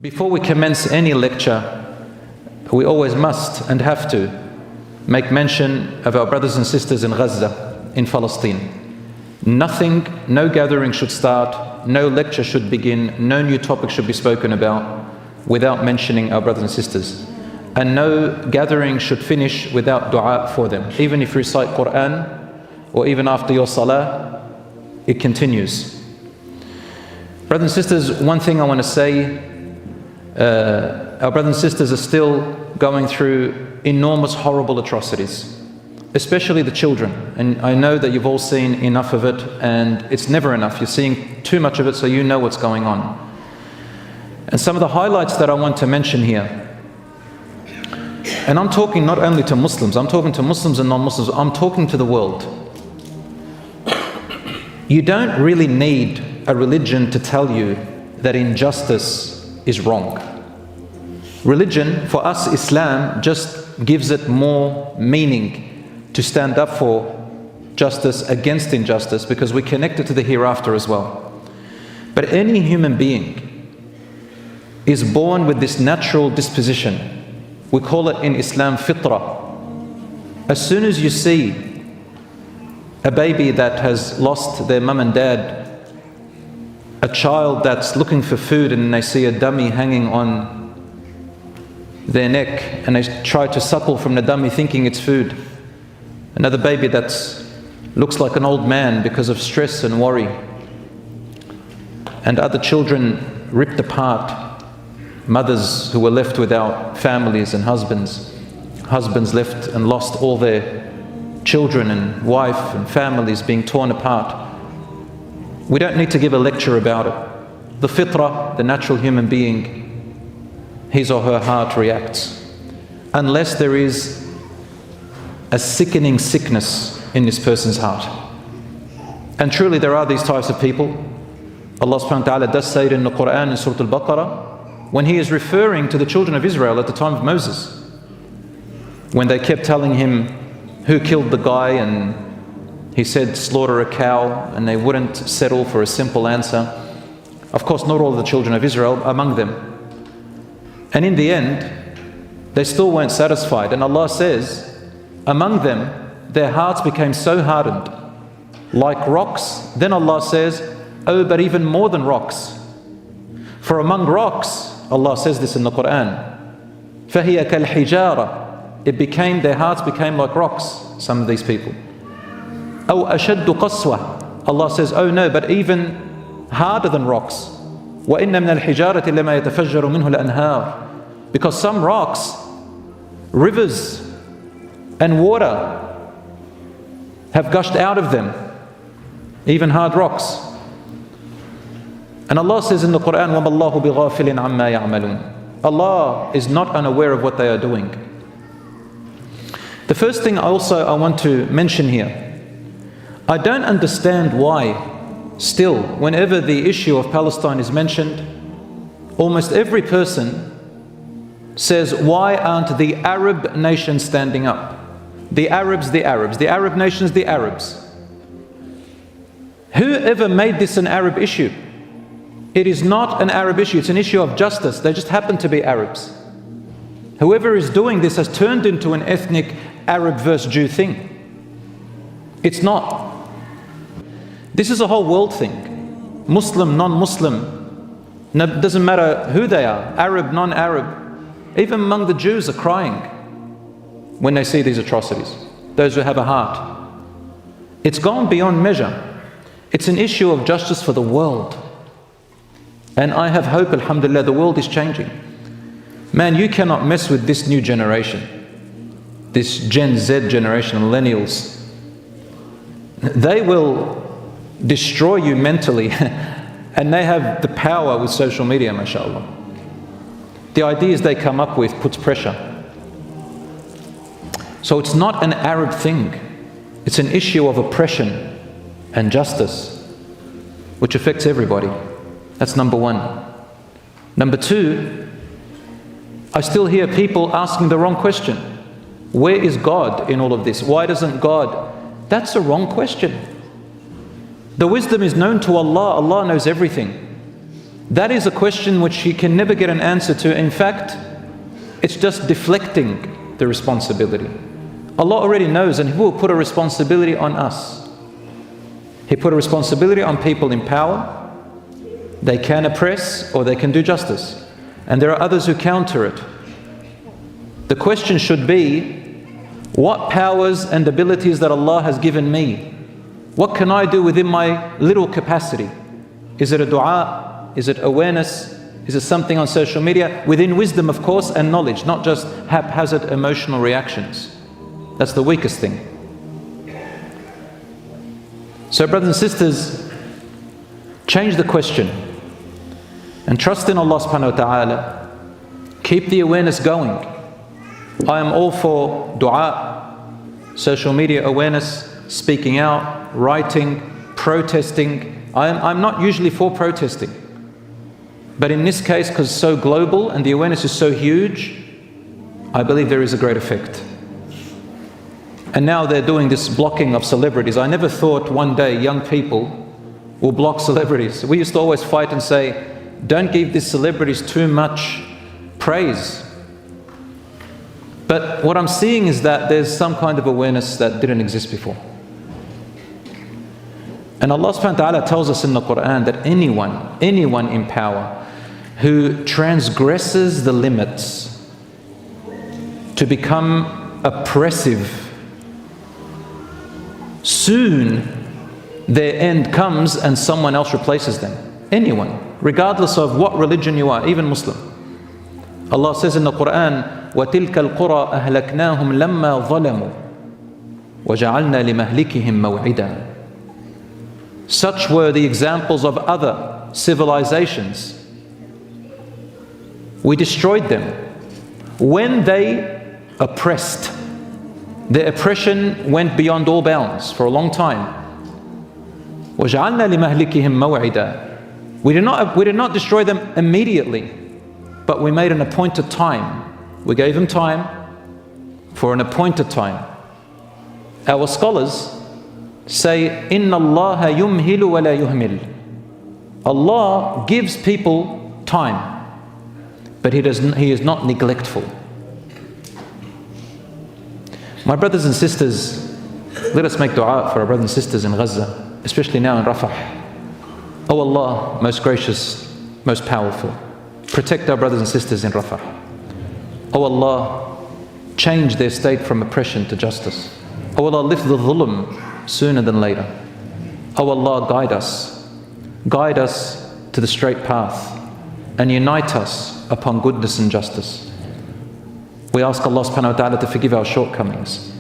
Before we commence any lecture, we always must and have to make mention of our brothers and sisters in Gaza, in Palestine. Nothing, no gathering should start, no lecture should begin, no new topic should be spoken about without mentioning our brothers and sisters. And no gathering should finish without dua for them. Even if you recite Quran, or even after your salah, it continues. Brothers and sisters, one thing I want to say, our brothers and sisters are still going through enormous, horrible atrocities, especially the children. And I know that you've all seen enough of it, and it's never enough. You're seeing too much of it, so you know what's going on. And some of the highlights that I want to mention here, and I'm talking not only to Muslims, I'm talking to Muslims and non-Muslims, I'm talking to the world. You don't really need a religion to tell you that injustice is wrong. Religion, for us, Islam, just gives it more meaning to stand up for justice against injustice, because we connect it to the hereafter as well. But any human being is born with this natural disposition. We call it in Islam fitrah. As soon as you see a baby that has lost their mum and dad, a child that's looking for food and they see a dummy hanging on their neck and they try to suckle from the dummy thinking it's food. Another baby that looks like an old man because of stress and worry. And other children ripped apart. Mothers who were left without families and husbands. Husbands left and lost all their children and wife and families being torn apart. We don't need to give a lecture about it. The fitrah, the natural human being, his or her heart reacts. Unless there is a sickening sickness in this person's heart. And truly there are these types of people. Allah subhanahu wa ta'ala does say it in the Quran in Surah Al-Baqarah, when He is referring to the children of Israel at the time of Moses. When they kept telling him who killed the guy, and he said slaughter a cow, and they wouldn't settle for a simple answer. Of course, not all of the children of Israel among them. And in the end, they still weren't satisfied. And Allah says, among them, their hearts became so hardened, like rocks. Then Allah says, oh, but even more than rocks. For among rocks, Allah says this in the Quran, فَهِيَ كَالْحِجَارَةِ, their hearts became like rocks, some of these people. أو أشد قسوة, Allah says, oh no, but even harder than rocks. وإن من الحجارة لما يتفجر منه الأنهار, because some rocks, rivers and water have gushed out of them, even hard rocks. And Allah says in the Quran, وَمَا اللَّهُ بِغَافِلٍ عَمَّا يَعْمَلُونَ, Allah is not unaware of what they are doing. The first thing I want to mention here, I don't understand why still, whenever the issue of Palestine is mentioned, almost every person says, why aren't the Arab nations standing up? The Arabs, the Arab nations, the Arabs. Whoever made this an Arab issue? It is not an Arab issue, it's an issue of justice. They just happen to be Arabs. Whoever is doing this has turned into an ethnic Arab versus Jew thing. It's not. This is a whole world thing. Muslim, non-Muslim, doesn't matter who they are, Arab, non-Arab. Even among the Jews are crying when they see these atrocities, those who have a heart. It's gone beyond measure. It's an issue of justice for the world. And I have hope, alhamdulillah, the world is changing. Man, you cannot mess with this new generation, this Gen Z generation, millennials. They will destroy you mentally, and they have the power with social media, mashallah. The ideas they come up with puts pressure. So it's not an Arab thing. It's an issue of oppression and justice, which affects everybody. That's number one. Number two, I still hear people asking the wrong question. Where is God in all of this? Why doesn't God? That's a wrong question. The wisdom is known to Allah. Allah knows everything. That is a question which he can never get an answer to. In fact, it's just deflecting the responsibility. Allah already knows, and He will put a responsibility on us. He put a responsibility on people in power. They can oppress or they can do justice. And there are others who counter it. The question should be, what powers and abilities that Allah has given me? What can I do within my little capacity? Is it a dua? Is it awareness? Is it something on social media? Within wisdom, of course, and knowledge, not just haphazard emotional reactions. That's the weakest thing. So brothers and sisters, change the question and trust in Allah subhanahu wa ta'ala. Keep the awareness going. I am all for dua, social media awareness, speaking out, writing, protesting. I'm not usually for protesting. But in this case, because it's so global and the awareness is so huge, I believe there is a great effect. And now they're doing this blocking of celebrities. I never thought one day young people will block celebrities. We used to always fight and say, don't give these celebrities too much praise. But what I'm seeing is that there's some kind of awareness that didn't exist before. And Allah subhanahu wa ta'ala tells us in the Quran that anyone in power who transgresses the limits to become oppressive, soon their end comes and someone else replaces them. Anyone, regardless of what religion you are, even Muslim. Allah says in the Quran, وَتِلْكَ الْقُرَىٰ أَهْلَكْنَاهُمْ لَمَّا ظَلَمُوا وَجَعَلْنَا لِمَهْلِكِهِمْ مَوْعِدًا. Such were the examples of other civilizations. We destroyed them when they oppressed. Their oppression went beyond all bounds for a long time. وَجَعَلْنَا لِمَهْلِكِهِمْ مَوْعِدًا. We did not destroy them immediately, but we made an appointed time. We gave them time for an appointed time. Our scholars say, إِنَّ اللَّهَ يُمْهِلُ وَلَا يُهْمِلُ. Allah gives people time, but He is not neglectful. My brothers and sisters, let us make dua for our brothers and sisters in Gaza, especially now in Rafah. Oh Allah, most gracious, most powerful, protect our brothers and sisters in Rafah. Oh Allah, change their state from oppression to justice. Oh Allah, lift the dhulm sooner than later. Oh Allah, guide us to the straight path and unite us upon goodness and justice. We ask Allah subhanahu wa ta'ala to forgive our shortcomings.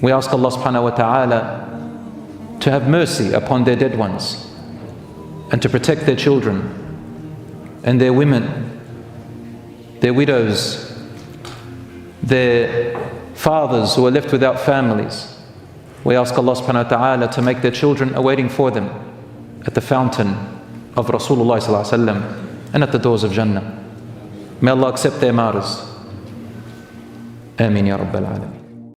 We ask Allah subhanahu wa ta'ala to have mercy upon their dead ones and to protect their children and their women, their widows, their fathers who are left without families. We ask Allah subhanahu wa ta'ala to make their children awaiting for them at the fountain of Rasulullah sallallahu alaihi wasallam and at the doors of Jannah. May Allah accept their martyrs. Ameen ya Rabbal Alamin.